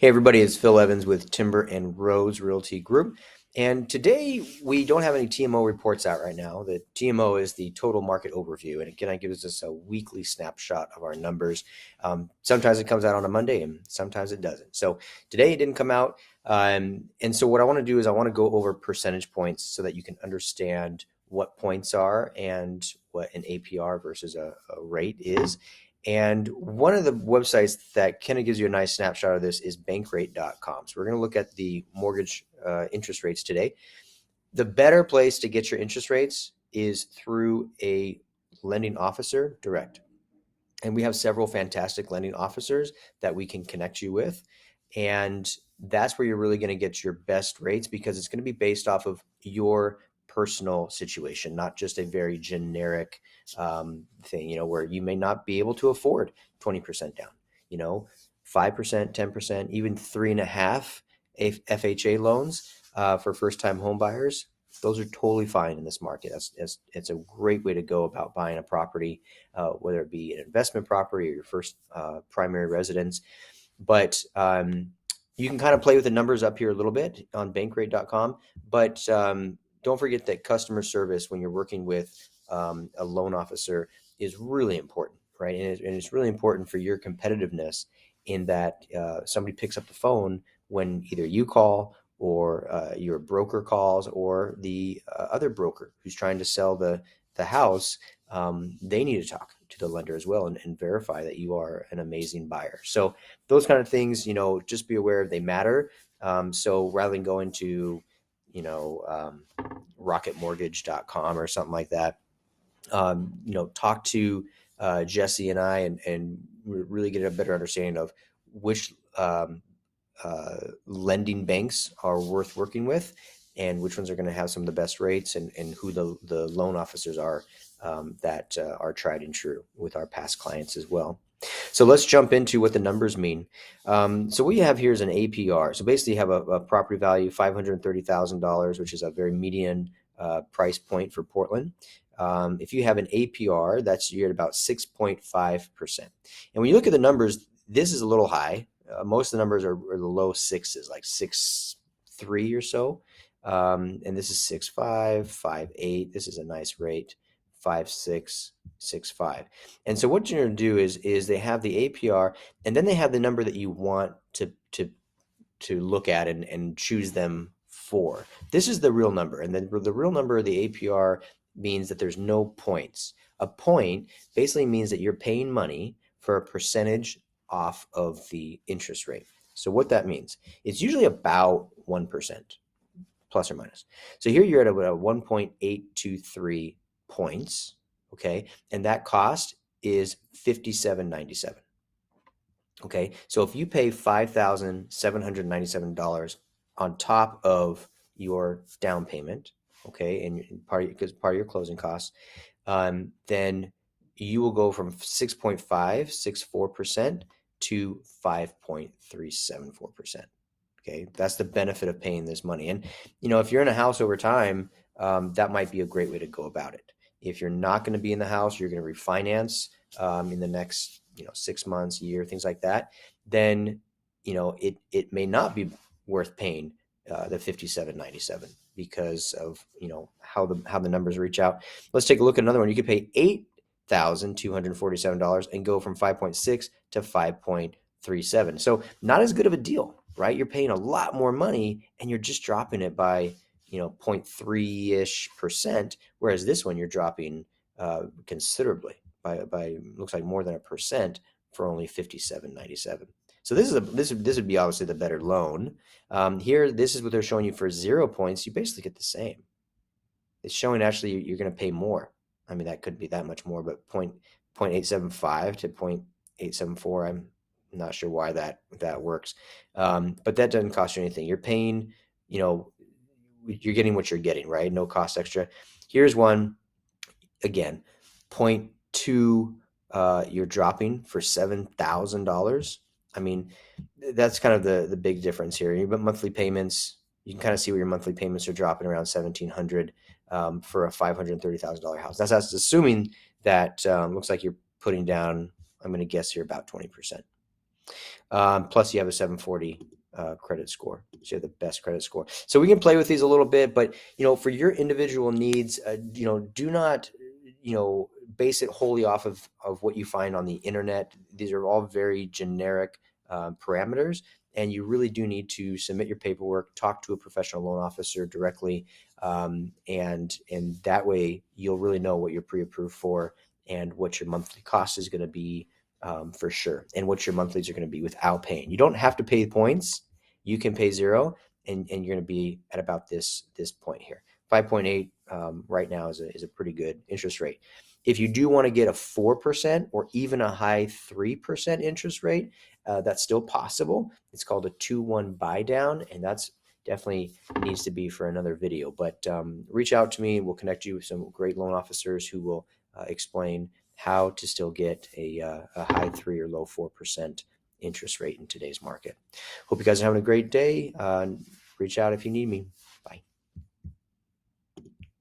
Hey everybody, it's Phil Evans with Timber and Rose Realty Group. And today we don't have any TMO reports out right now. The TMO is the total market overview, and it kind of gives us a weekly snapshot of our numbers. Sometimes it comes out on a Monday and sometimes it doesn't. So today it didn't come out. And so what I want to do is I want to go over percentage points so that you can understand what points are and what an APR versus a rate is. And one of the websites that kind of gives you a nice snapshot of this is bankrate.com. So we're going to look at the mortgage interest rates today. The better place to get your interest rates is through a lending officer direct. And we have several fantastic lending officers that we can connect you with. And that's where you're really going to get your best rates because it's going to be based off of your personal situation, not just a very generic thing, where you may not be able to afford 20% down, 5%, 10%, even 3.5% FHA loans for first-time home buyers. Those are totally fine in this market. It's a great way to go about buying a property, whether it be an investment property or your first primary residence. But you can kind of play with the numbers up here a little bit on bankrate.com. But don't forget that customer service when you're working with a loan officer is really important, right? And it's really important for your competitiveness in that somebody picks up the phone when either you call or your broker calls or the other broker who's trying to sell the house. They need to talk to the lender as well and verify that you are an amazing buyer. So those kind of things, just be aware they matter. So rather than going to, rocketmortgage.com or something like that, talk to Jesse and I and really get a better understanding of which lending banks are worth working with and which ones are going to have some of the best rates and who the loan officers are that are tried and true with our past clients as well. So let's jump into what the numbers mean. So what you have here is an APR. So basically you have a property value, $530,000, which is a very median price point for Portland. If you have an APR, you're at about 6.5%. And when you look at the numbers, this is a little high. Most of the numbers are the low sixes, like 6.3 or so. And this is 6.5, 5.8. This is a nice rate, 5.6, 6.5. And so what you're going to do is they have the APR, and then they have the number that you want to look at and choose them for. This is the real number, and then the real number of the APR means that there's no points. A point basically means that you're paying money for a percentage off of the interest rate. So what that means, it's usually about 1%, plus or minus. So here you're at a 1.823 points, okay? And that cost is $57.97. Okay, so if you pay $5,797 on top of your down payment, okay, and because part of your closing costs, then you will go from 6.564% to 5.374%. Okay, that's the benefit of paying this money. And if you're in a house over time, that might be a great way to go about it. If you're not going to be in the house, you're going to refinance in the next 6 months, year, things like that, then it may not be worth paying the $57.97 because of how the numbers reach out. Let's take a look at another one. You could pay $8,247 and go from 5.6 to 5.37. So not as good of a deal, right? You're paying a lot more money and you're just dropping it by 0.3-ish%, whereas this one you're dropping considerably by looks like more than 1% for only $57.97. So this would be obviously the better loan. Here, this is what they're showing you for 0 points. You basically get the same. It's showing actually you're going to pay more. I mean, that could be that much more, but 0.875 to 0.874. I'm not sure why that works, but that doesn't cost you anything. You're paying, you're getting what you're getting, right? No cost extra. Here's one again, 0.2. You're dropping for $7,000. I mean, that's kind of the big difference here. But monthly payments, you can kind of see where your monthly payments are dropping around $1,700 for a $530,000 house. That's assuming that looks like you're putting down, I'm going to guess here, about 20%. Plus, you have a 740 credit score. So you have the best credit score. So we can play with these a little bit, but for your individual needs, do not base it wholly off of what you find on the internet. These are all very generic parameters, and you really do need to submit your paperwork, talk to a professional loan officer directly, and that way you'll really know what you're pre-approved for and what your monthly cost is going to be, for sure, and what your monthlies are going to be without paying. You don't have to pay points. You can pay zero, and you're going to be at about this point here. 5.8 right now is a pretty good interest rate. If you do want to get a 4% or even a high 3% interest rate, that's still possible. It's called a 2-1 buy down, and that's definitely needs to be for another video. But reach out to me. We'll connect you with some great loan officers who will explain how to still get a high 3 or low 4% interest rate in today's market. Hope you guys are having a great day. Reach out if you need me. Bye.